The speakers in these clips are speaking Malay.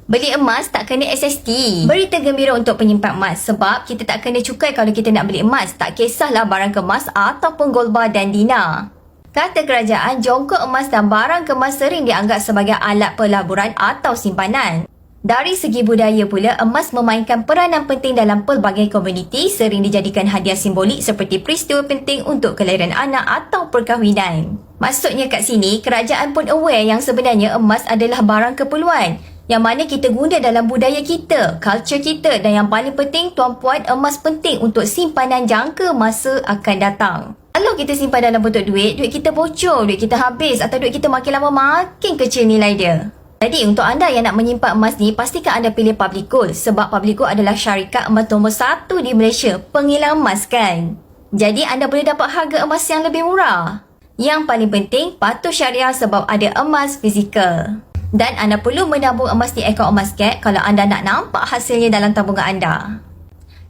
Beli emas tak kena SST. Berita gembira untuk penyimpan emas sebab kita tak kena cukai kalau kita nak beli emas. Tak kisahlah barang kemas ataupun gold bar dan dinar. Kata kerajaan, jongkok emas dan barang kemas sering dianggap sebagai alat pelaburan atau simpanan. Dari segi budaya pula, emas memainkan peranan penting dalam pelbagai komuniti, sering dijadikan hadiah simbolik seperti peristiwa penting untuk kelahiran anak atau perkahwinan. Maksudnya kat sini, kerajaan pun aware yang sebenarnya emas adalah barang keperluan yang mana kita guna dalam budaya kita, culture kita, dan yang paling penting, tuan-puan, emas penting untuk simpanan jangka masa akan datang. Kalau kita simpan dalam bentuk duit kita bocor, duit kita habis atau duit kita makin lama makin kecil nilai dia. Jadi untuk anda yang nak menyimpan emas ni, pastikan anda pilih Public Gold sebab Public Gold adalah syarikat emas nombor 1 di Malaysia, pengilang emas kan. Jadi anda boleh dapat harga emas yang lebih murah. Yang paling penting, patuh syariah sebab ada emas fizikal. Dan anda perlu menabung emas di akaun emas gap kalau anda nak nampak hasilnya dalam tabungan anda.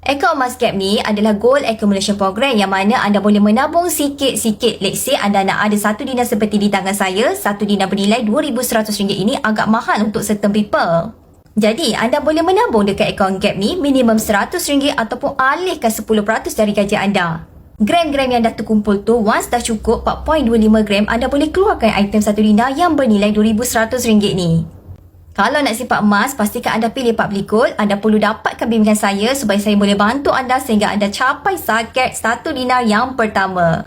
Akaun emas gap ni adalah gold accumulation program yang mana anda boleh menabung sikit-sikit. Let's say anda nak ada 1 dinar seperti di tangan saya, 1 dinar bernilai RM2,100 ini agak mahal untuk certain people. Jadi anda boleh menabung dekat akaun gap ni minimum RM100 ataupun alihkan 10% dari gaji anda. Gram-gram yang dah terkumpul tu, once dah cukup 4.25 gram, anda boleh keluarkan item 1 dinar yang bernilai RM2,100 ni. Kalau nak simpan emas, pastikan anda pilih Public Gold. Anda perlu dapatkan bimbingan saya supaya saya boleh bantu anda sehingga anda capai target 1 dinar yang pertama.